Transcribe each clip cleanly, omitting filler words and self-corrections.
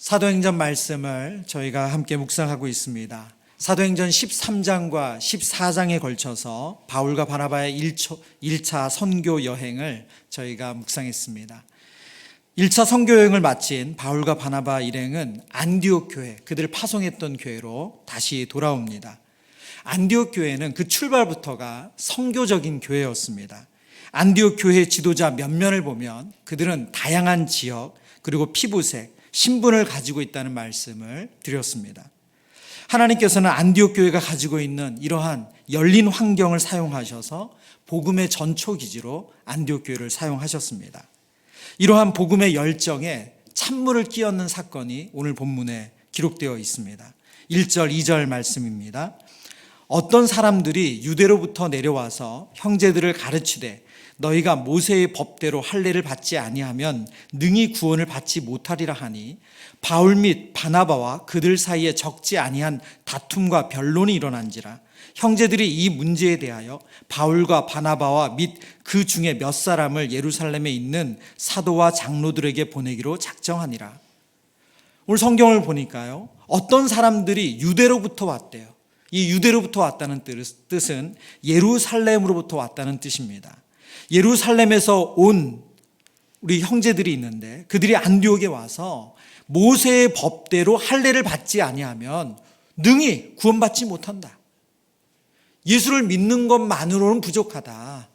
사도행전 말씀을 저희가 함께 묵상하고 있습니다. 사도행전 13장과 14장에 걸쳐서 바울과 바나바의 1차 선교 여행을 저희가 묵상했습니다. 1차 선교 여행을 마친 바울과 바나바 일행은 안디옥 교회, 그들을 파송했던 교회로 다시 돌아옵니다. 안디옥 교회는 그 출발부터가 선교적인 교회였습니다. 안디옥 교회 지도자 면면을 보면 그들은 다양한 지역 그리고 피부색, 신분을 가지고 있다는 말씀을 드렸습니다. 하나님께서는 안디옥 교회가 가지고 있는 이러한 열린 환경을 사용하셔서 복음의 전초기지로 안디옥 교회를 사용하셨습니다. 이러한 복음의 열정에 찬물을 끼얹는 사건이 오늘 본문에 기록되어 있습니다. 1절, 2절 말씀입니다. 어떤 사람들이 유대로부터 내려와서 형제들을 가르치되 너희가 모세의 법대로 할례를 받지 아니하면 능히 구원을 받지 못하리라 하니 바울 및 바나바와 그들 사이에 적지 아니한 다툼과 변론이 일어난지라. 형제들이 이 문제에 대하여 바울과 바나바와 및 그 중에 몇 사람을 예루살렘에 있는 사도와 장로들에게 보내기로 작정하니라. 오늘 성경을 보니까요, 어떤 사람들이 유대로부터 왔대요. 이 유대로부터 왔다는 뜻은 예루살렘으로부터 왔다는 뜻입니다. 예루살렘에서 온 우리 형제들이 있는데 그들이 안디옥에 와서 모세의 법대로 할례를 받지 아니하면 능히 구원받지 못한다. 예수를 믿는 것만으로는 부족하다.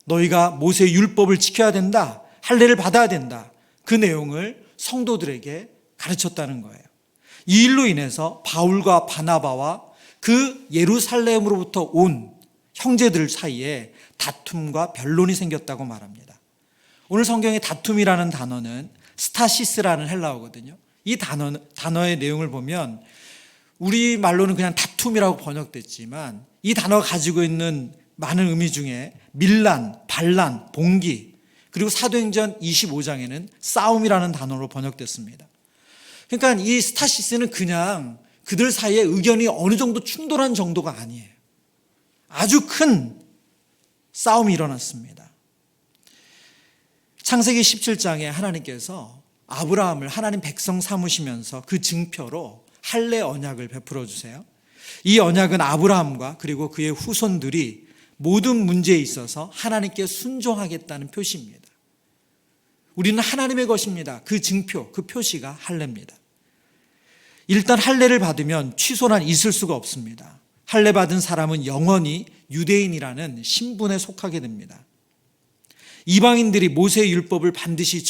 너희가 모세의 율법을 지켜야 된다. 할례를 받아야 된다. 그 내용을 성도들에게 가르쳤다는 거예요. 이 일로 인해서 바울과 바나바와 그 예루살렘으로부터 온 형제들 사이에 다툼과 변론이 생겼다고 말합니다. 오늘 성경의 다툼이라는 단어는 스타시스라는 헬라어거든요. 이 단어의 내용을 보면 우리 말로는 그냥 다툼이라고 번역됐지만 이 단어가 가지고 있는 많은 의미 중에 밀란, 반란, 봉기, 그리고 사도행전 25장에는 싸움이라는 단어로 번역됐습니다. 그러니까 이 스타시스는 그냥 그들 사이에 의견이 어느 정도 충돌한 정도가 아니에요. 아주 큰 싸움이 일어났습니다. 창세기 17장에 하나님께서 아브라함을 하나님 백성 삼으시면서 그 증표로 할례 언약을 베풀어 주세요. 이 언약은 아브라함과 그리고 그의 후손들이 모든 문제에 있어서 하나님께 순종하겠다는 표시입니다. 우리는 하나님의 것입니다. 그 증표, 그 표시가 할례입니다. 일단 할례를 받으면 취소란 있을 수가 없습니다. 할례 받은 사람은 영원히 유대인이라는 신분에 속하게 됩니다. 이방인들이 모세의 율법을 반드시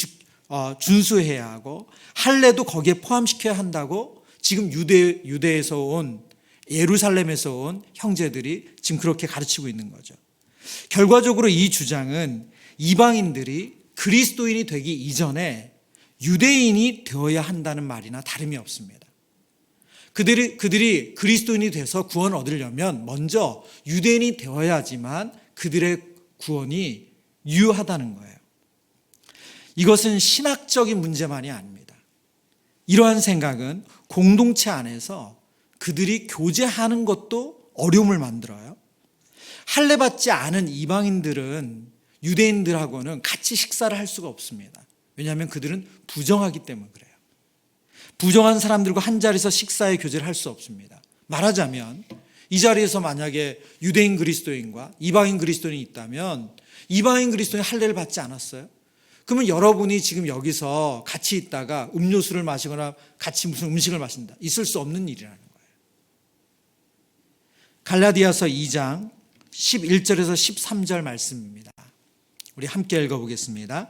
준수해야 하고 할례도 거기에 포함시켜야 한다고 지금 유대에서 온 예루살렘에서 온 형제들이 지금 그렇게 가르치고 있는 거죠. 결과적으로 이 주장은 이방인들이 그리스도인이 되기 이전에 유대인이 되어야 한다는 말이나 다름이 없습니다. 그들이 그리스도인이 돼서 구원을 얻으려면 먼저 유대인이 되어야지만 그들의 구원이 유효하다는 거예요. 이것은 신학적인 문제만이 아닙니다. 이러한 생각은 공동체 안에서 그들이 교제하는 것도 어려움을 만들어요. 할례 받지 않은 이방인들은 유대인들하고는 같이 식사를 할 수가 없습니다. 왜냐하면 그들은 부정하기 때문에 그래요. 부정한 사람들과 한 자리에서 식사의 교제를 할 수 없습니다. 말하자면 이 자리에서 만약에 유대인 그리스도인과 이방인 그리스도인이 있다면 이방인 그리스도인이 할례를 받지 않았어요? 그러면 여러분이 지금 여기서 같이 있다가 음료수를 마시거나 같이 무슨 음식을 마신다. 있을 수 없는 일이라는 거예요. 갈라디아서 2장 11절에서 13절 말씀입니다. 우리 함께 읽어보겠습니다.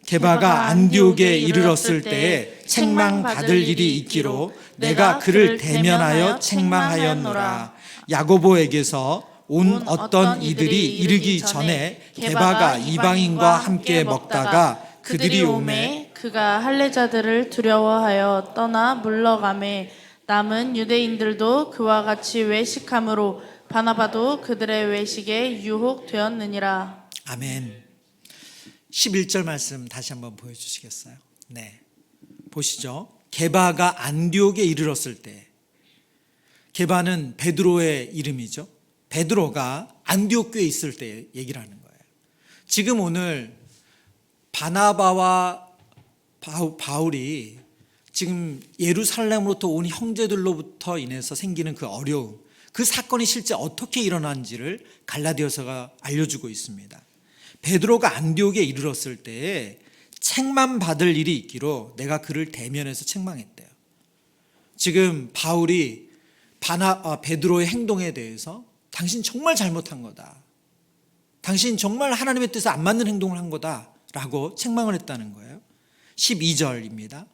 게바가 안디옥에 이르렀을 때에 책망받을 일이 있기로 내가 그를 대면하여 책망하였노라. 야고보에게서 온 어떤 이들이 이르기 전에 게바가 이방인과 함께 먹다가 그들이 오매 그가 할례자들을 두려워하여 떠나 물러가매 남은 유대인들도 그와 같이 외식함으로 바나바도 그들의 외식에 유혹되었느니라. 아멘. 11절 말씀 다시 한번 보여주시겠어요? 네, 보시죠. 게바가 안디옥에 이르렀을 때, 게바는 베드로의 이름이죠. 베드로가 안디옥 교회에 있을 때 얘기를 하는 거예요. 지금 오늘 바나바와 바울이 지금 예루살렘으로부터 온 형제들로부터 인해서 생기는 그 어려움, 그 사건이 실제 어떻게 일어난지를 갈라디아서가 알려주고 있습니다. 베드로가 안디옥에 이르렀을 때에 책만 받을 일이 있기로 내가 그를 대면해서 책망했대요. 지금 바울이 베드로의 행동에 대해서 당신 정말 잘못한 거다, 당신 정말 하나님의 뜻에 안 맞는 행동을 한 거다라고 책망을 했다는 거예요. 12절입니다.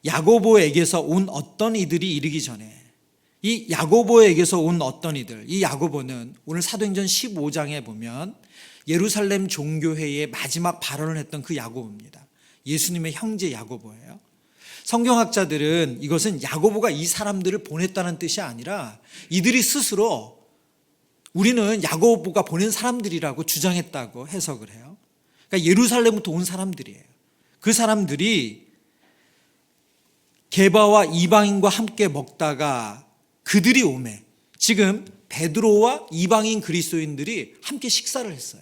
야고보에게서 온 어떤 이들이 이르기 전에, 이 야고보에게서 온 어떤 이들, 이 야고보는 오늘 사도행전 15장에 보면 예루살렘 종교회의의 마지막 발언을 했던 그 야고보입니다. 예수님의 형제 야고보예요. 성경학자들은 이것은 야고보가 이 사람들을 보냈다는 뜻이 아니라 이들이 스스로 우리는 야고보가 보낸 사람들이라고 주장했다고 해석을 해요. 그러니까 예루살렘부터 온 사람들이에요. 그 사람들이 게바와 이방인과 함께 먹다가 그들이 오매, 지금 베드로와 이방인 그리스도인들이 함께 식사를 했어요.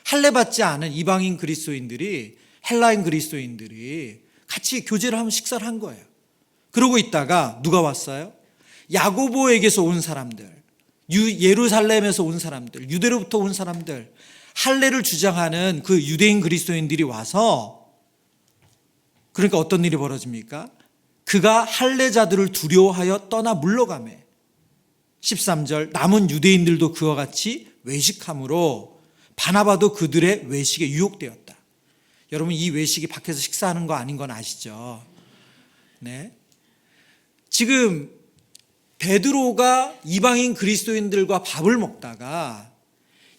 할례 받지 않은 이방인 그리스도인들이, 헬라인 그리스도인들이 같이 교제를 하면 식사를 한 거예요. 그러고 있다가 누가 왔어요? 야고보에게서 온 사람들, 예루살렘에서 온 사람들, 유대로부터 온 사람들, 할례를 주장하는 그 유대인 그리스도인들이 와서, 그러니까 어떤 일이 벌어집니까? 그가 할례자들을 두려워하여 떠나 물러가매. 13절, 남은 유대인들도 그와 같이 외식함으로 바나바도 그들의 외식에 유혹되었다. 여러분, 이 외식이 밖에서 식사하는 거 아닌 건 아시죠? 네. 지금 베드로가 이방인 그리스도인들과 밥을 먹다가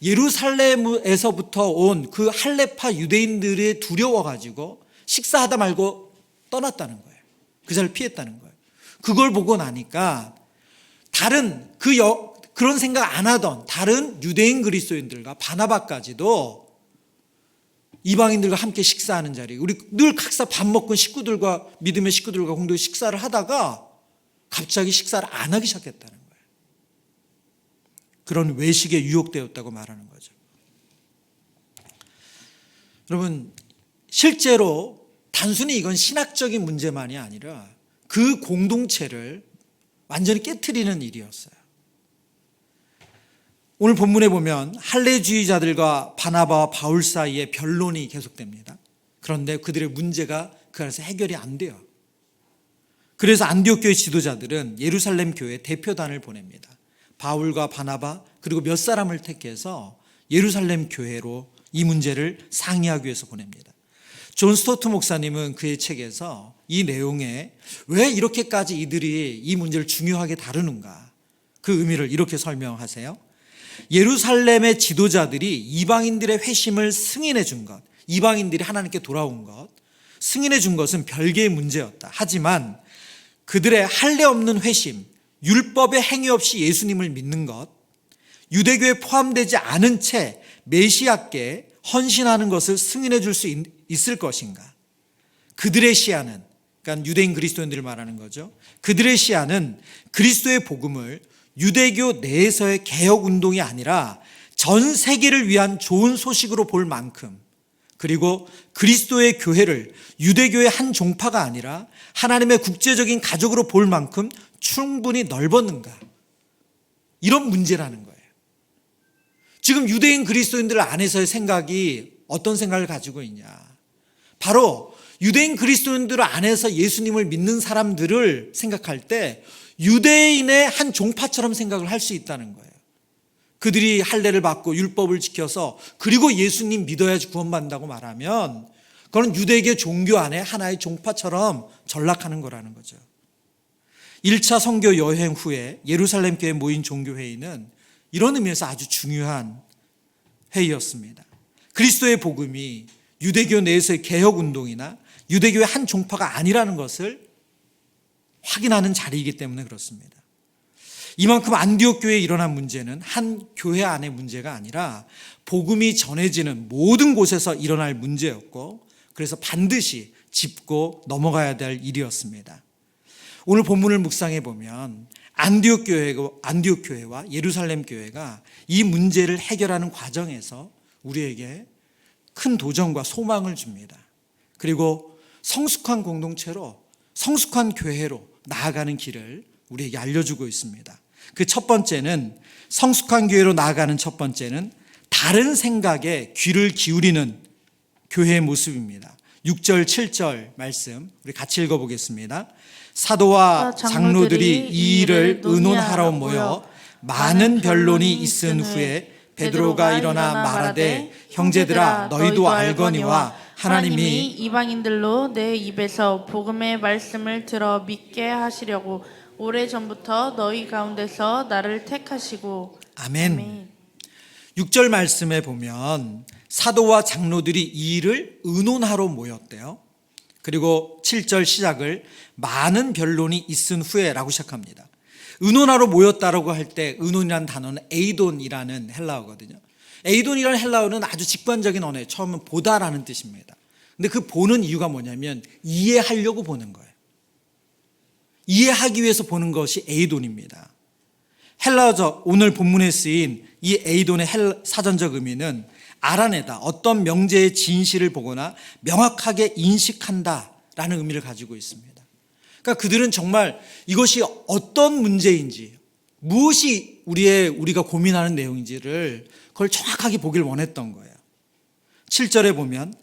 예루살렘에서부터 온 그 할례파 유대인들이 두려워가지고 식사하다 말고 떠났다는 거예요. 그 자리를 피했다는 거예요. 그걸 보고 나니까 다른 그런 생각 안 하던 다른 유대인 그리스도인들과 바나바까지도 이방인들과 함께 식사하는 자리, 우리 늘 각자 밥 먹고 식구들과, 믿음의 식구들과 공동의 식사를 하다가 갑자기 식사를 안 하기 시작했다는 거예요. 그런 외식에 유혹되었다고 말하는 거죠. 여러분, 실제로 단순히 이건 신학적인 문제만이 아니라 그 공동체를 완전히 깨트리는 일이었어요. 오늘 본문에 보면 할례주의자들과 바나바와 바울 사이에 변론이 계속됩니다. 그런데 그들의 문제가 그 안에서 해결이 안 돼요. 그래서 안디옥 교회 지도자들은 예루살렘 교회 대표단을 보냅니다. 바울과 바나바 그리고 몇 사람을 택해서 예루살렘 교회로 이 문제를 상의하기 위해서 보냅니다. 존 스토트 목사님은 그의 책에서 이 내용에 왜 이렇게까지 이들이 이 문제를 중요하게 다루는가, 그 의미를 이렇게 설명하세요. 예루살렘의 지도자들이 이방인들의 회심을 승인해 준 것, 이방인들이 하나님께 돌아온 것, 승인해 준 것은 별개의 문제였다. 하지만 그들의 할례 없는 회심, 율법의 행위 없이 예수님을 믿는 것, 유대교에 포함되지 않은 채 메시아께 헌신하는 것을 승인해 줄 수 있을 것인가? 그들의 시야는, 그러니까 유대인 그리스도인들을 말하는 거죠. 그들의 시야는 그리스도의 복음을 유대교 내에서의 개혁운동이 아니라 전 세계를 위한 좋은 소식으로 볼 만큼, 그리고 그리스도의 교회를 유대교의 한 종파가 아니라 하나님의 국제적인 가족으로 볼 만큼 충분히 넓었는가, 이런 문제라는 거예요. 지금 유대인 그리스도인들 안에서의 생각이 어떤 생각을 가지고 있냐, 바로 유대인 그리스도인들 안에서 예수님을 믿는 사람들을 생각할 때 유대인의 한 종파처럼 생각을 할 수 있다는 거예요. 그들이 할례를 받고 율법을 지켜서 그리고 예수님 믿어야지 구원받는다고 말하면 그건 유대계 종교 안에 하나의 종파처럼 전락하는 거라는 거죠. 1차 선교 여행 후에 예루살렘 교회에 모인 종교회의는 이런 의미에서 아주 중요한 회의였습니다. 그리스도의 복음이 유대교 내에서의 개혁운동이나 유대교의 한 종파가 아니라는 것을 확인하는 자리이기 때문에 그렇습니다. 이만큼 안디옥 교회에 일어난 문제는 한 교회 안의 문제가 아니라 복음이 전해지는 모든 곳에서 일어날 문제였고, 그래서 반드시 짚고 넘어가야 될 일이었습니다. 오늘 본문을 묵상해 보면 안디옥 교회와 예루살렘 교회가 이 문제를 해결하는 과정에서 우리에게 큰 도전과 소망을 줍니다. 그리고 성숙한 공동체로 성숙한 교회로 나아가는 길을 우리에게 알려주고 있습니다. 그 첫 번째는, 성숙한 교회로 나아가는 첫 번째는 다른 생각에 귀를 기울이는 교회의 모습입니다. 6절 7절 말씀 우리 같이 읽어보겠습니다. 사도와 장로들이 이 일을 의논하러 모여 많은 변론이 있은 후에 베드로가 일어나 말하되, 형제들아 너희도 알거니와 하나님이 이방인들로 내 입에서 복음의 말씀을 들어 믿게 하시려고 오래전부터 너희 가운데서 나를 택하시고. 아멘. 6절 말씀에 보면 사도와 장로들이 이 일을 의논하러 모였대요. 그리고 7절 시작을 많은 변론이 있은 후에라고 시작합니다. 의논하러 모였다라고 할 때 의논이라는 단어는 에이돈이라는 헬라어거든요. 에이돈이라는 헬라어는 아주 직관적인 언어예요. 처음은 보다라는 뜻입니다. 근데 그 보는 이유가 뭐냐면 이해하려고 보는 거예요. 이해하기 위해서 보는 것이 에이돈입니다. 헬라어적 오늘 본문에 쓰인 이 에이돈의 사전적 의미는 알아내다, 어떤 명제의 진실을 보거나 명확하게 인식한다라는 의미를 가지고 있습니다. 그러니까 그들은 정말 이것이 어떤 문제인지, 무엇이 우리가 고민하는 내용인지를 그걸 정확하게 보길 원했던 거예요. 7절에 보면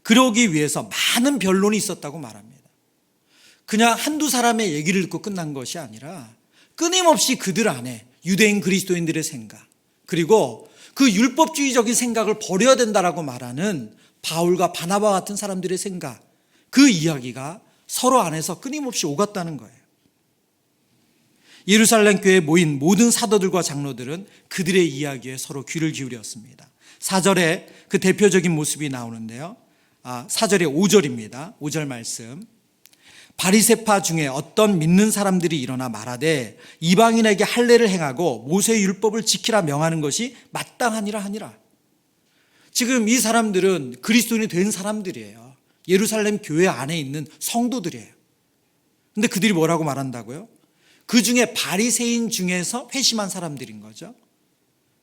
그러기 위해서 많은 변론이 있었다고 말합니다. 그냥 한두 사람의 얘기를 듣고 끝난 것이 아니라 끊임없이 그들 안에 유대인 그리스도인들의 생각, 그리고 그 율법주의적인 생각을 버려야 된다라고 말하는 바울과 바나바 같은 사람들의 생각, 그 이야기가 서로 안에서 끊임없이 오갔다는 거예요. 예루살렘 교회에 모인 모든 사도들과 장로들은 그들의 이야기에 서로 귀를 기울였습니다. 4절에 그 대표적인 모습이 나오는데요. 4절의 5절입니다. 5절 말씀. 바리새파 중에 어떤 믿는 사람들이 일어나 말하되 이방인에게 할례를 행하고 모세의 율법을 지키라 명하는 것이 마땅하니라 하니라. 지금 이 사람들은 그리스도인이 된 사람들이에요. 예루살렘 교회 안에 있는 성도들이에요. 근데 그들이 뭐라고 말한다고요? 그 중에 바리새인 중에서 회심한 사람들인 거죠.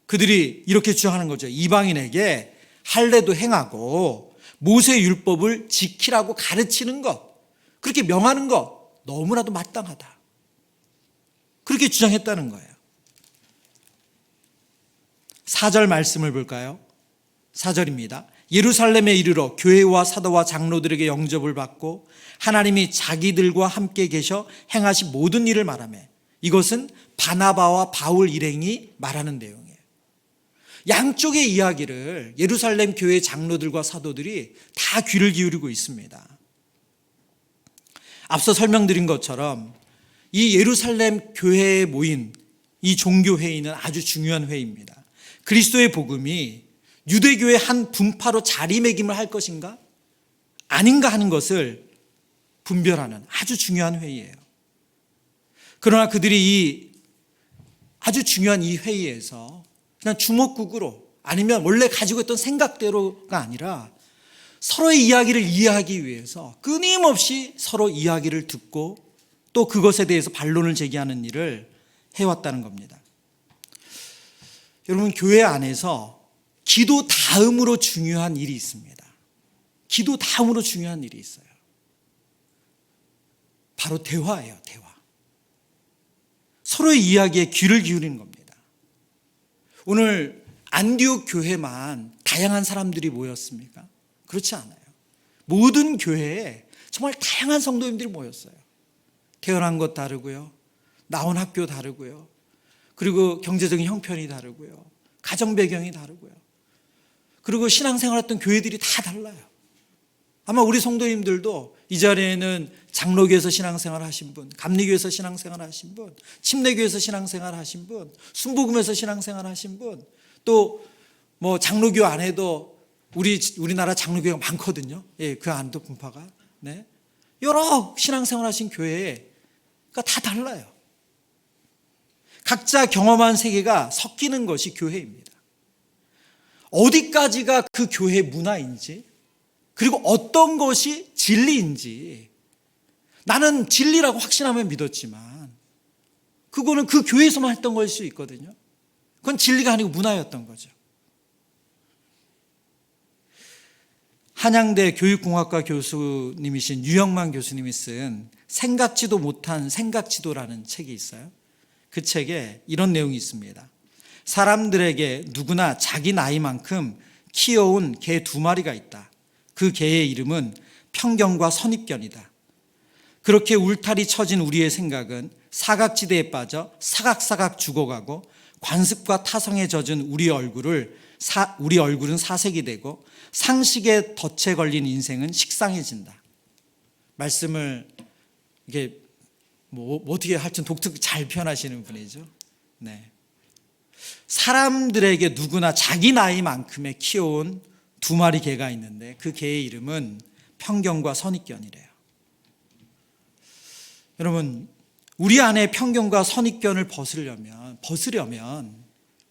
그들이 이렇게 주장하는 거죠. 이방인에게 할례도 행하고 모세의 율법을 지키라고 가르치는 것, 그렇게 명하는 것 너무나도 마땅하다. 그렇게 주장했다는 거예요. 4절 말씀을 볼까요? 4절입니다. 예루살렘에 이르러 교회와 사도와 장로들에게 영접을 받고 하나님이 자기들과 함께 계셔 행하신 모든 일을 말하며, 이것은 바나바와 바울 일행이 말하는 내용이에요. 양쪽의 이야기를 예루살렘 교회 장로들과 사도들이 다 귀를 기울이고 있습니다. 앞서 설명드린 것처럼 이 예루살렘 교회에 모인 이 종교회의는 아주 중요한 회의입니다. 그리스도의 복음이 유대교의 한 분파로 자리매김을 할 것인가 아닌가 하는 것을 분별하는 아주 중요한 회의예요. 그러나 그들이 이 아주 중요한 이 회의에서 그냥 주먹구구로, 아니면 원래 가지고 있던 생각대로가 아니라 서로의 이야기를 이해하기 위해서 끊임없이 서로 이야기를 듣고 또 그것에 대해서 반론을 제기하는 일을 해왔다는 겁니다. 여러분, 교회 안에서 기도 다음으로 중요한 일이 있습니다. 기도 다음으로 중요한 일이 있어요. 바로 대화예요, 대화. 서로의 이야기에 귀를 기울이는 겁니다. 오늘 안디옥 교회만 다양한 사람들이 모였습니까? 그렇지 않아요. 모든 교회에 정말 다양한 성도님들이 모였어요. 태어난 것 다르고요, 나온 학교 다르고요, 그리고 경제적인 형편이 다르고요, 가정 배경이 다르고요, 그리고 신앙생활했던 교회들이 다 달라요. 아마 우리 성도님들도 이 자리에는 장로교에서 신앙생활 하신 분, 감리교에서 신앙생활 하신 분, 침례교에서 신앙생활 하신 분, 순복음에서 신앙생활 하신 분, 또 뭐 장로교 안에도 우리나라 장로교가 많거든요. 예, 그 안도 분파가. 네. 여러 신앙생활 하신 교회가 다 달라요. 각자 경험한 세계가 섞이는 것이 교회입니다. 어디까지가 그 교회 문화인지, 그리고 어떤 것이 진리인지, 나는 진리라고 확신하며 믿었지만 그거는 그 교회에서만 했던 걸 수 있거든요. 그건 진리가 아니고 문화였던 거죠. 한양대 교육공학과 교수님이신 유영만 교수님이 쓴 생각지도 못한 생각지도라는 책이 있어요. 그 책에 이런 내용이 있습니다. 사람들에게 누구나 자기 나이만큼 키워온 개 2마리가 있다. 그 개의 이름은 편견과 선입견이다. 그렇게 울타리 쳐진 우리의 생각은 사각지대에 빠져 사각사각 죽어가고 관습과 타성에 젖은 우리 얼굴은 사색이 되고 상식에 덫에 걸린 인생은 식상해진다. 말씀을 이게 어떻게 할지 독특 잘 표현하시는 분이죠. 네. 사람들에게 누구나 자기 나이만큼의 키워온 2마리 개가 있는데 그 개의 이름은 편견과 선입견이래요. 여러분, 우리 안에 편견과 선입견을 벗으려면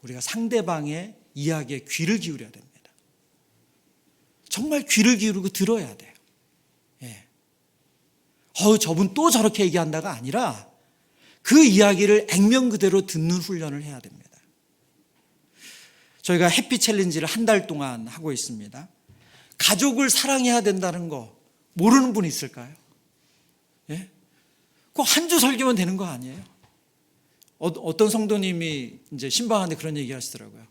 우리가 상대방의 이야기에 귀를 기울여야 됩니다. 정말 귀를 기울이고 들어야 돼요. 예. 저분 또 저렇게 얘기한다가 아니라 그 이야기를 액면 그대로 듣는 훈련을 해야 됩니다. 저희가 해피 챌린지를 한 달 동안 하고 있습니다. 가족을 사랑해야 된다는 거 모르는 분 있을까요? 예? 꼭 한 주 설교면 되는 거 아니에요? 어떤 성도님이 이제 신방하는데 그런 얘기 하시더라고요.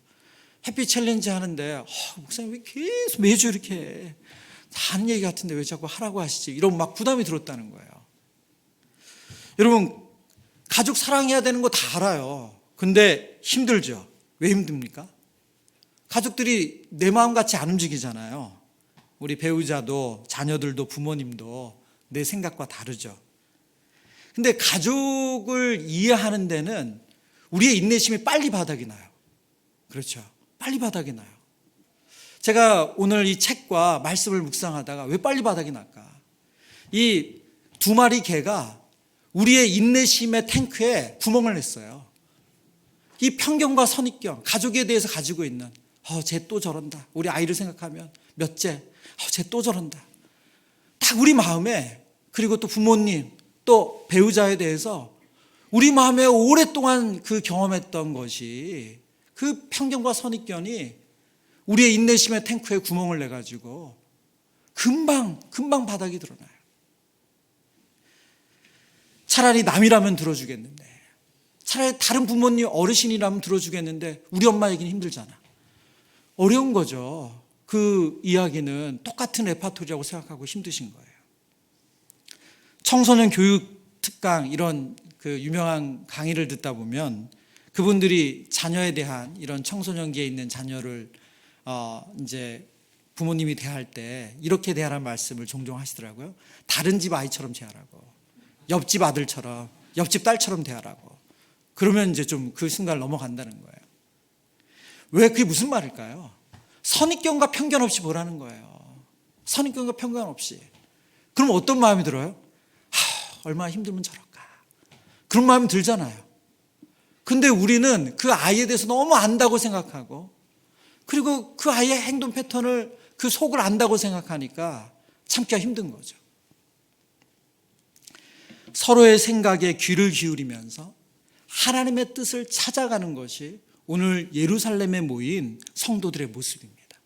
해피 챌린지 하는데 목사님 왜 계속 매주 이렇게 해? 다 하는 얘기 같은데 왜 자꾸 하라고 하시지? 이런 막 부담이 들었다는 거예요. 여러분, 가족 사랑해야 되는 거 다 알아요. 근데 힘들죠. 왜 힘듭니까? 가족들이 내 마음같이 안 움직이잖아요. 우리 배우자도 자녀들도 부모님도 내 생각과 다르죠. 근데 가족을 이해하는 데는 우리의 인내심이 빨리 바닥이 나요. 그렇죠. 빨리 바닥이 나요. 제가 오늘 이 책과 말씀을 묵상하다가 왜 빨리 바닥이 날까? 이 2마리 개가 우리의 인내심의 탱크에 구멍을 냈어요. 이 편견과 선입견, 가족에 대해서 가지고 있는 쟤 또 저런다. 우리 아이를 생각하면 몇째, 쟤 또 저런다. 딱 우리 마음에, 그리고 또 부모님, 또 배우자에 대해서 우리 마음에 오랫동안 그 경험했던 것이 그 편견과 선입견이 우리의 인내심의 탱크에 구멍을 내가지고 금방 바닥이 드러나요. 차라리 남이라면 들어주겠는데, 차라리 다른 부모님 어르신이라면 들어주겠는데 우리 엄마 얘기는 힘들잖아. 어려운 거죠. 그 이야기는 똑같은 레파토리라고 생각하고 힘드신 거예요. 청소년 교육 특강 이런 그 유명한 강의를 듣다 보면 그분들이 자녀에 대한 이런 청소년기에 있는 자녀를 이제 부모님이 대할 때 이렇게 대하라는 말씀을 종종 하시더라고요. 다른 집 아이처럼 대하라고, 옆집 아들처럼, 옆집 딸처럼 대하라고. 그러면 이제 좀 그 순간을 넘어간다는 거예요. 왜 그게 무슨 말일까요? 선입견과 편견 없이 보라는 거예요. 선입견과 편견 없이. 그럼 어떤 마음이 들어요? 얼마나 힘들면 저럴까. 그런 마음이 들잖아요. 근데 우리는 그 아이에 대해서 너무 안다고 생각하고, 그리고 그 아이의 행동 패턴을, 그 속을 안다고 생각하니까 참기가 힘든 거죠. 서로의 생각에 귀를 기울이면서 하나님의 뜻을 찾아가는 것이 오늘 예루살렘에 모인 성도들의 모습입니다.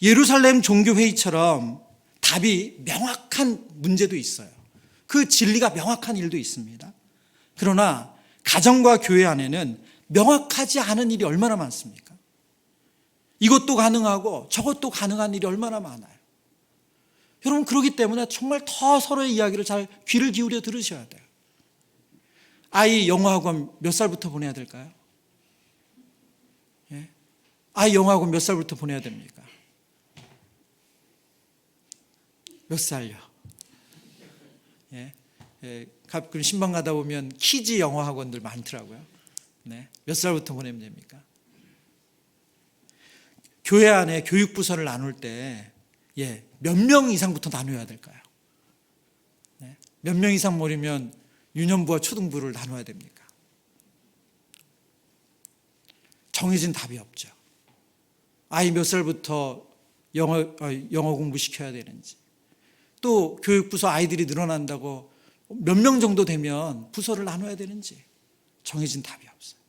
예루살렘 종교회의처럼 답이 명확한 문제도 있어요. 그 진리가 명확한 일도 있습니다. 그러나 가정과 교회 안에는 명확하지 않은 일이 얼마나 많습니까? 이것도 가능하고 저것도 가능한 일이 얼마나 많아요. 여러분, 그렇기 때문에 정말 더 서로의 이야기를 잘 귀를 기울여 들으셔야 돼요. 아이 영어학원 몇 살부터 보내야 될까요? 예? 아이 영어학원 몇 살부터 보내야 됩니까? 몇 살요? 예? 가끔 신방 가다 보면 키즈 영어학원들 많더라고요. 네. 몇 살부터 보내면 됩니까? 교회 안에 교육부서를 나눌 때 몇 명 이상부터 나눠야 될까요? 네. 몇 명 이상 모이면 유년부와 초등부를 나눠야 됩니까? 정해진 답이 없죠. 아이 몇 살부터 영어 공부 시켜야 되는지, 또 교육부서 아이들이 늘어난다고 몇 명 정도 되면 부서를 나눠야 되는지 정해진 답이 없어요.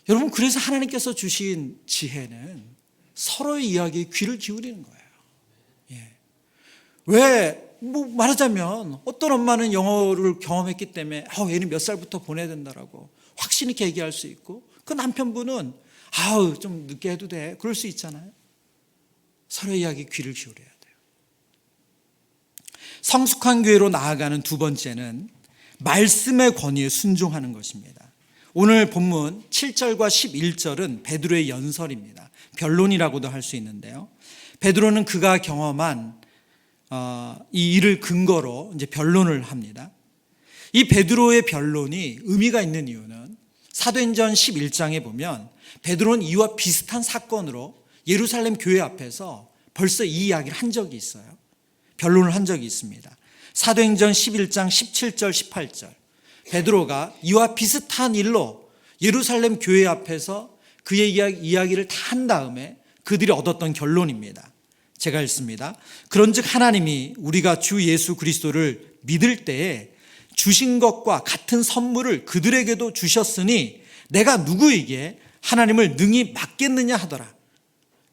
여러분, 그래서 하나님께서 주신 지혜는 서로의 이야기에 귀를 기울이는 거예요. 예. 왜? 말하자면 어떤 엄마는 영어를 경험했기 때문에 얘는 몇 살부터 보내야 된다라고 확신 있게 얘기할 수 있고, 그 남편분은 좀 늦게 해도 돼, 그럴 수 있잖아요. 서로의 이야기에 귀를 기울여야 돼요. 성숙한 교회로 나아가는 두 번째는 말씀의 권위에 순종하는 것입니다. 오늘 본문 7절과 11절은 베드로의 연설입니다. 변론이라고도 할 수 있는데요. 베드로는 그가 경험한 이 일을 근거로 이제 변론을 합니다. 이 베드로의 변론이 의미가 있는 이유는 사도행전 11장에 보면 베드로는 이와 비슷한 사건으로 예루살렘 교회 앞에서 벌써 이 이야기를 한 적이 있어요. 변론을 한 적이 있습니다. 사도행전 11장 17절 18절, 베드로가 이와 비슷한 일로 예루살렘 교회 앞에서 그의 이야기를 다 한 다음에 그들이 얻었던 결론입니다. 제가 읽습니다. 그런즉 하나님이 우리가 주 예수 그리스도를 믿을 때에 주신 것과 같은 선물을 그들에게도 주셨으니 내가 누구에게 하나님을 능히 맡겠느냐 하더라.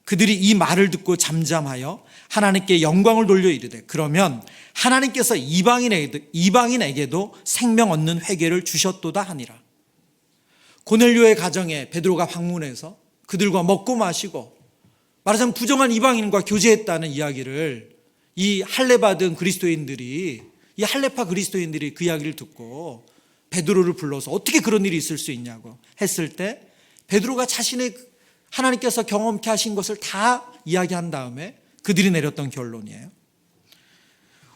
그들이 이 말을 듣고 잠잠하여 하나님께 영광을 돌려 이르되 그러면 하나님께서 이방인에게도 생명 얻는 회개를 주셨도다 하니라. 고넬료의 가정에 베드로가 방문해서 그들과 먹고 마시고 말하자면 부정한 이방인과 교제했다는 이야기를 이 할례받은 그리스도인들이, 이 할례파 그리스도인들이 그 이야기를 듣고 베드로를 불러서 어떻게 그런 일이 있을 수 있냐고 했을 때 베드로가 자신의 하나님께서 경험케 하신 것을 다 이야기한 다음에 그들이 내렸던 결론이에요.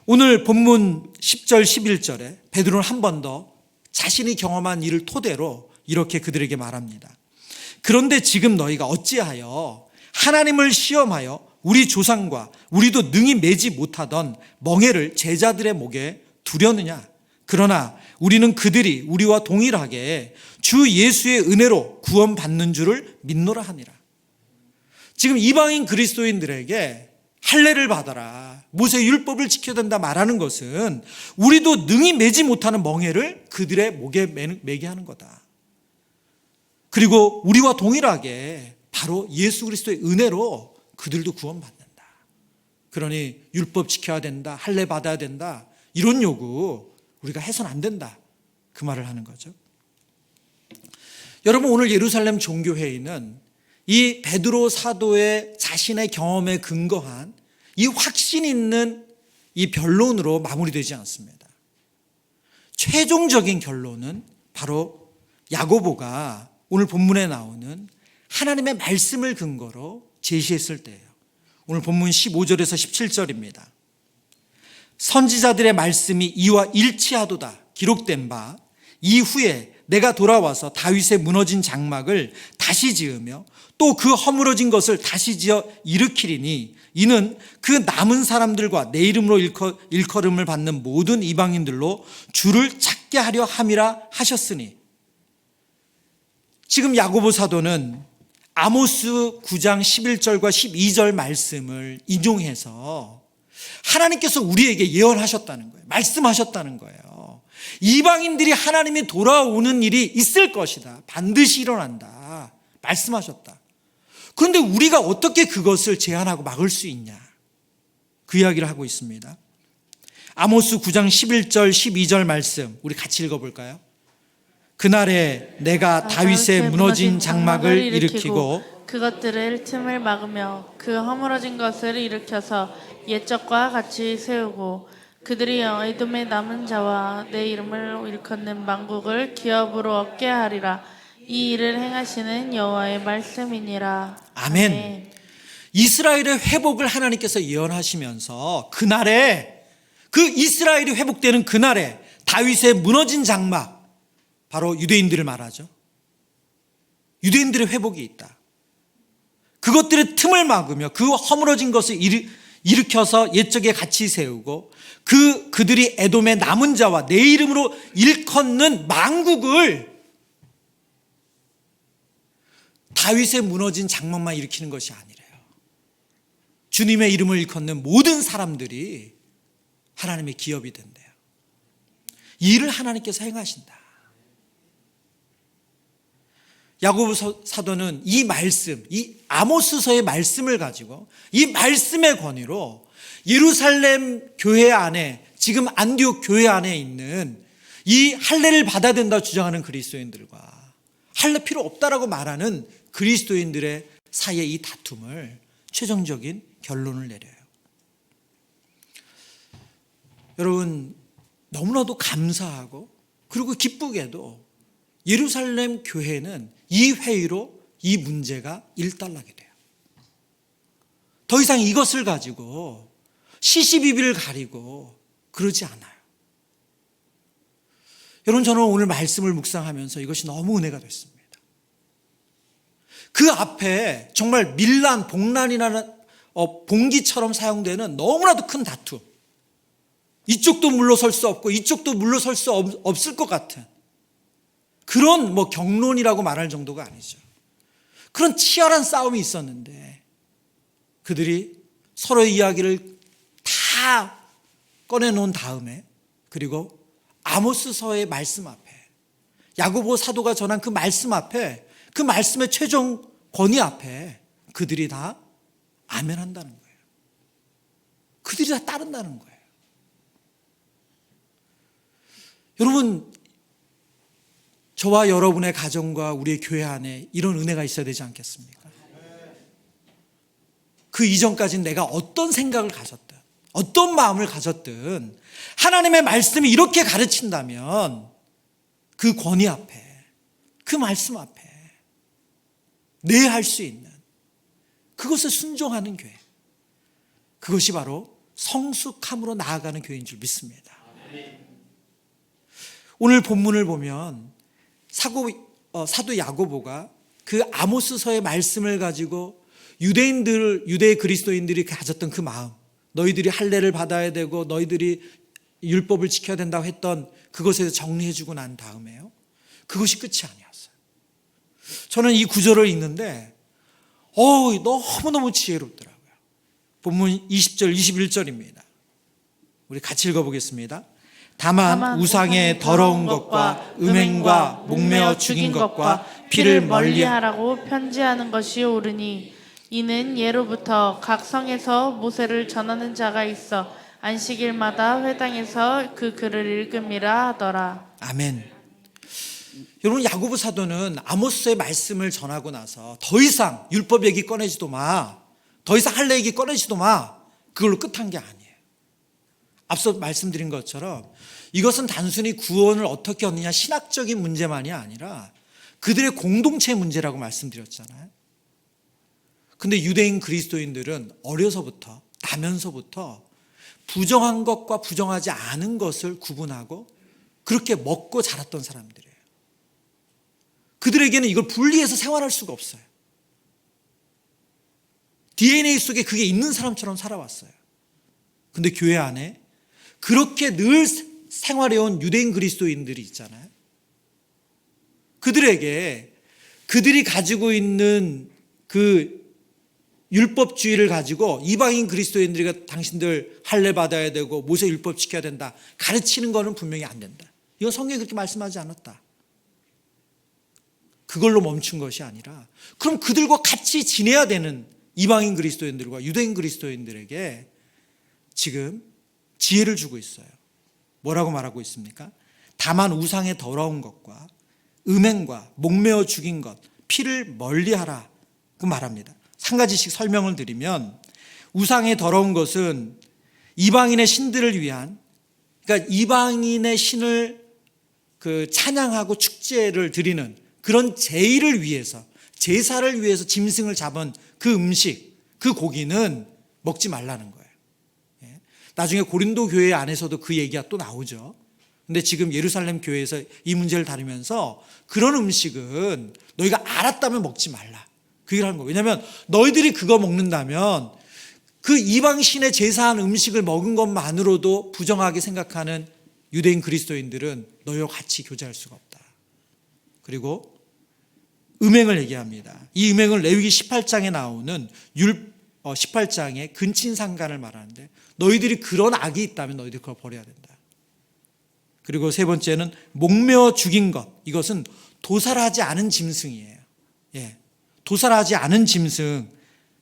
오늘 본문 10절 11절에 베드로는 한 번 더 자신이 경험한 일을 토대로 이렇게 그들에게 말합니다. 그런데 지금 너희가 어찌하여 하나님을 시험하여 우리 조상과 우리도 능히 매지 못하던 멍에를 제자들의 목에 두려느냐. 그러나 우리는 그들이 우리와 동일하게 주 예수의 은혜로 구원받는 줄을 믿노라 하니라. 지금 이방인 그리스도인들에게 할례를 받아라, 모세의 율법을 지켜야 된다 말하는 것은 우리도 능히 매지 못하는 멍에를 그들의 목에 매게 하는 거다. 그리고 우리와 동일하게 바로 예수 그리스도의 은혜로 그들도 구원받는다. 그러니 율법 지켜야 된다, 할례 받아야 된다, 이런 요구 우리가 해서는 안 된다, 그 말을 하는 거죠. 여러분, 오늘 예루살렘 종교회의는 이 베드로 사도의 자신의 경험에 근거한 이 확신 있는 이 변론으로 마무리되지 않습니다. 최종적인 결론은 바로 야고보가 오늘 본문에 나오는 하나님의 말씀을 근거로 제시했을 때예요. 오늘 본문 15절에서 17절입니다. 선지자들의 말씀이 이와 일치하도다 기록된 바 이후에 내가 돌아와서 다윗의 무너진 장막을 다시 지으며 또 그 허물어진 것을 다시 지어 일으키리니 이는 그 남은 사람들과 내 이름으로 일컬음을 받는 모든 이방인들로 주를 찾게 하려 함이라 하셨으니. 지금 야고보 사도는 아모스 9장 11절과 12절 말씀을 인용해서 하나님께서 우리에게 예언하셨다는 거예요. 말씀하셨다는 거예요. 이방인들이 하나님이 돌아오는 일이 있을 것이다. 반드시 일어난다. 말씀하셨다. 그런데 우리가 어떻게 그것을 제한하고 막을 수 있냐? 그 이야기를 하고 있습니다. 아모스 9장 11절 12절 말씀 우리 같이 읽어볼까요? 그날에 내가 다윗의 무너진 장막을 일으키고 그것들을 틈을 막으며 그 허물어진 것을 일으켜서 옛적과 같이 세우고 그들이 에돔의 남은 자와 내 이름을 일컫는 만국을 기업으로 얻게 하리라. 이 일을 행하시는 여호와의 말씀이니라. 아멘. 이스라엘의 회복을 하나님께서 예언하시면서 그날에, 그 이스라엘이 회복되는 그날에 다윗의 무너진 장막, 바로 유대인들을 말하죠. 유대인들의 회복이 있다. 그것들의 틈을 막으며 그 허물어진 것을 일으켜서 옛적에 같이 세우고 그들이 에돔의 남은 자와 내 이름으로 일컫는 만국을 다윗의 무너진 장막만 일으키는 것이 아니래요. 주님의 이름을 일컫는 모든 사람들이 하나님의 기업이 된대요. 이 일을 하나님께서 행하신다. 야고보 사도는 이 말씀, 이 아모스서의 말씀을 가지고 이 말씀의 권위로 예루살렘 교회 안에, 지금 안디옥 교회 안에 있는 이 할례를 받아야 된다 주장하는 그리스도인들과 할례 필요 없다라고 말하는 그리스도인들의 사이의 이 다툼을 최종적인 결론을 내려요. 여러분, 너무나도 감사하고 그리고 기쁘게도 예루살렘 교회는 이 회의로 이 문제가 일단락이 돼요. 더 이상 이것을 가지고 시시비비를 가리고 그러지 않아요. 여러분, 저는 오늘 말씀을 묵상하면서 이것이 너무 은혜가 됐습니다. 그 앞에 정말 밀란, 복란이라는 봉기처럼 사용되는 너무나도 큰 다툼, 이쪽도 물러설 수 없고 이쪽도 물러설 수 없을 것 같은 그런 경론이라고 말할 정도가 아니죠. 그런 치열한 싸움이 있었는데 그들이 서로의 이야기를 다 꺼내놓은 다음에, 그리고 아모스서의 말씀 앞에, 야고보 사도가 전한 그 말씀 앞에, 그 말씀의 최종 권위 앞에 그들이 다 아멘한다는 거예요. 그들이 다 따른다는 거예요. 여러분, 저와 여러분의 가정과 우리의 교회 안에 이런 은혜가 있어야 되지 않겠습니까? 그 이전까지는 내가 어떤 생각을 가졌든 어떤 마음을 가졌든 하나님의 말씀이 이렇게 가르친다면 그 권위 앞에, 그 말씀 앞에 내 할 수 있는 그것에 순종하는 교회, 그것이 바로 성숙함으로 나아가는 교회인 줄 믿습니다. 오늘 본문을 보면 사도 야고보가 그 아모스서의 말씀을 가지고 유대 그리스도인들이 가졌던 그 마음, 너희들이 할례를 받아야 되고 너희들이 율법을 지켜야 된다고 했던 그것에 대해서 정리해주고 난 다음에요, 그것이 끝이 아니었어요. 저는 이 구절을 읽는데 너무너무 지혜롭더라고요. 본문 20절 21절입니다. 우리 같이 읽어보겠습니다. 다만 우상의 더러운 것과 음행과 목매어 죽인 것과 피를 멀리하라고 편지하는 것이 옳으니 이는 예로부터 각 성에서 모세를 전하는 자가 있어 안식일마다 회당에서 그 글을 읽음이라 하더라. 아멘. 여러분, 야고보 사도는 아모스의 말씀을 전하고 나서 더 이상 율법 얘기 꺼내지도 마, 더 이상 할례 얘기 꺼내지도 마, 그걸로 끝한 게 아니에요. 앞서 말씀드린 것처럼 이것은 단순히 구원을 어떻게 얻느냐 신학적인 문제만이 아니라 그들의 공동체 문제라고 말씀드렸잖아요. 근데 유대인 그리스도인들은 어려서부터, 나면서부터 부정한 것과 부정하지 않은 것을 구분하고 그렇게 먹고 자랐던 사람들이에요. 그들에게는 이걸 분리해서 생활할 수가 없어요. DNA 속에 그게 있는 사람처럼 살아왔어요. 근데 교회 안에 그렇게 늘 생활해온 유대인 그리스도인들이 있잖아요. 그들에게 그들이 가지고 있는 그 율법주의를 가지고 이방인 그리스도인들이 당신들 할례 받아야 되고 모세 율법 지켜야 된다 가르치는 거는 분명히 안 된다. 이건 성경이 그렇게 말씀하지 않았다. 그걸로 멈춘 것이 아니라 그럼 그들과 같이 지내야 되는 이방인 그리스도인들과 유대인 그리스도인들에게 지금 지혜를 주고 있어요. 뭐라고 말하고 있습니까? 다만 우상의 더러운 것과 음행과 목매어 죽인 것, 피를 멀리하라고 말합니다. 한 가지씩 설명을 드리면, 우상의 더러운 것은 이방인의 신들을 위한, 그러니까 이방인의 신을 찬양하고 축제를 드리는 그런 제의를 위해서, 제사를 위해서 짐승을 잡은 그 음식, 그 고기는 먹지 말라는 거예요. 나중에 고린도 교회 안에서도 그 얘기가 또 나오죠. 근데 지금 예루살렘 교회에서 이 문제를 다루면서 그런 음식은 너희가 알았다면 먹지 말라, 그 얘기를 하는 거예요. 왜냐하면 너희들이 그거 먹는다면 그 이방신의 제사한 음식을 먹은 것만으로도 부정하게 생각하는 유대인 그리스도인들은 너희와 같이 교제할 수가 없다. 그리고 음행을 얘기합니다. 이 음행은 레위기 18장에 나오는 18장의 근친상간을 말하는데, 너희들이 그런 악이 있다면 너희들이 그걸 버려야 된다. 그리고 세 번째는 목매어 죽인 것, 이것은 도살하지 않은 짐승이에요. 도살하지 않은 짐승,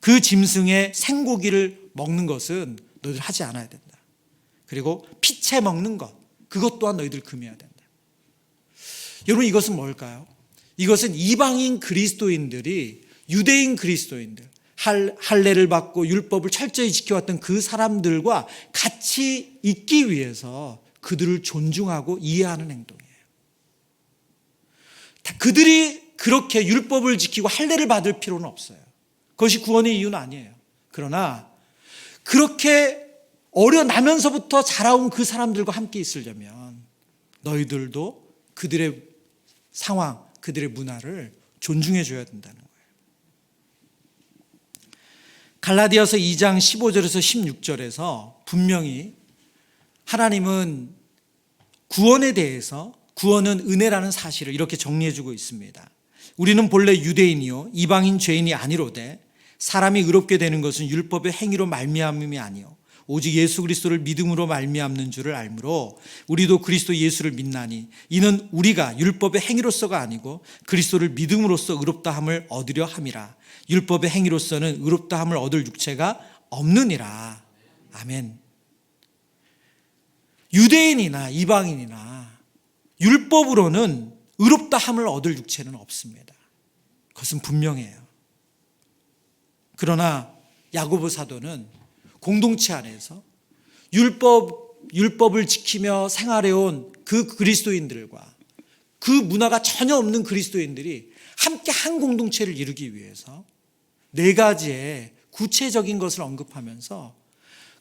그 짐승의 생고기를 먹는 것은 너희들 하지 않아야 된다. 그리고 피채 먹는 것, 그것 또한 너희들 금해야 된다. 여러분, 이것은 뭘까요? 이것은 이방인 그리스도인들이 유대인 그리스도인들, 할례를 받고 율법을 철저히 지켜왔던 그 사람들과 같이 있기 위해서 그들을 존중하고 이해하는 행동이에요. 그들이 그렇게 율법을 지키고 할례를 받을 필요는 없어요. 그것이 구원의 이유는 아니에요. 그러나 그렇게 어려나면서부터 자라온 그 사람들과 함께 있으려면 너희들도 그들의 상황, 그들의 문화를 존중해 줘야 된다는 거예요. 갈라디아서 2장 15절에서 16절에서 분명히 하나님은 구원에 대해서, 구원은 은혜라는 사실을 이렇게 정리해 주고 있습니다. 우리는 본래 유대인이요 이방인 죄인이 아니로되 사람이 의롭게 되는 것은 율법의 행위로 말미암음이 아니요 오직 예수 그리스도를 믿음으로 말미암는 줄을 알므로 우리도 그리스도 예수를 믿나니 이는 우리가 율법의 행위로서가 아니고 그리스도를 믿음으로써 의롭다함을 얻으려 함이라. 율법의 행위로서는 의롭다함을 얻을 육체가 없느니라. 아멘. 유대인이나 이방인이나 율법으로는 의롭다함을 얻을 육체는 없습니다. 그것은 분명해요. 그러나 야고보 사도는 공동체 안에서 율법을 지키며 생활해온 그 그리스도인들과 그 문화가 전혀 없는 그리스도인들이 함께 한 공동체를 이루기 위해서 4가지의 구체적인 것을 언급하면서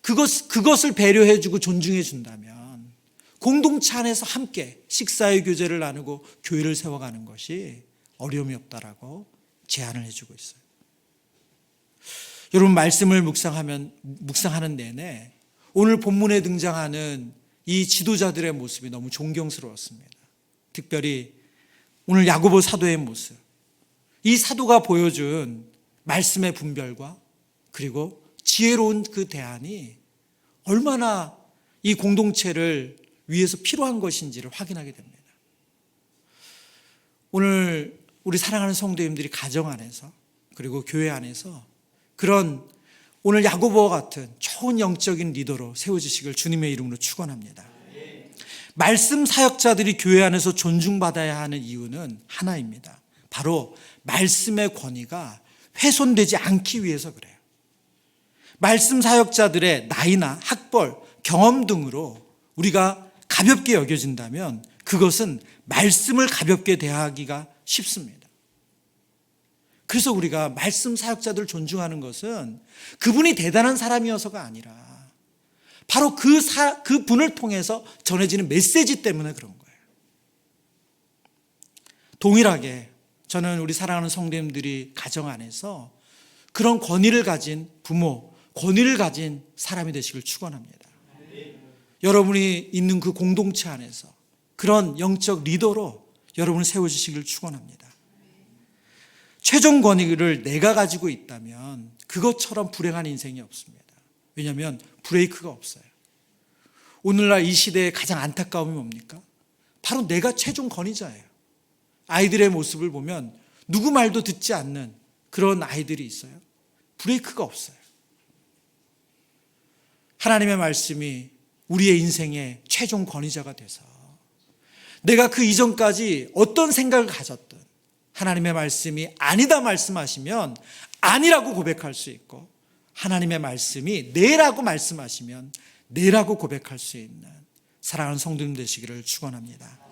그것을 배려해주고 존중해 준다면 공동체 안에서 함께 식사의 교제를 나누고 교회를 세워가는 것이 어려움이 없다라고 제안을 해주고 있어요. 여러분, 말씀을 묵상하는 내내 오늘 본문에 등장하는 이 지도자들의 모습이 너무 존경스러웠습니다. 특별히 오늘 야고보 사도의 모습, 이 사도가 보여준 말씀의 분별과 그리고 지혜로운 그 대안이 얼마나 이 공동체를 위해서 필요한 것인지를 확인하게 됩니다. 오늘 우리 사랑하는 성도님들이 가정 안에서 그리고 교회 안에서 그런 오늘 야고보와 같은 좋은 영적인 리더로 세워지시길 주님의 이름으로 축원합니다. 말씀 사역자들이 교회 안에서 존중받아야 하는 이유는 하나입니다. 바로 말씀의 권위가 훼손되지 않기 위해서 그래요. 말씀 사역자들의 나이나 학벌, 경험 등으로 우리가 가볍게 여겨진다면 그것은 말씀을 가볍게 대하기가 쉽습니다. 그래서 우리가 말씀 사역자들을 존중하는 것은 그분이 대단한 사람이어서가 아니라 바로 그 분을 통해서 전해지는 메시지 때문에 그런 거예요. 동일하게 저는 우리 사랑하는 성도님들이 가정 안에서 그런 권위를 가진 부모, 권위를 가진 사람이 되시길 축원합니다. 여러분이 있는 그 공동체 안에서 그런 영적 리더로 여러분을 세워주시길 축원합니다. 최종 권위를 내가 가지고 있다면 그것처럼 불행한 인생이 없습니다. 왜냐하면 브레이크가 없어요. 오늘날 이 시대의 가장 안타까움이 뭡니까? 바로 내가 최종 권위자예요. 아이들의 모습을 보면 누구 말도 듣지 않는 그런 아이들이 있어요. 브레이크가 없어요. 하나님의 말씀이 우리의 인생의 최종 권위자가 돼서 내가 그 이전까지 어떤 생각을 가졌든 하나님의 말씀이 아니다 말씀하시면 아니라고 고백할 수 있고 하나님의 말씀이 네라고 말씀하시면 네라고 고백할 수 있는 사랑하는 성도님 되시기를 축원합니다.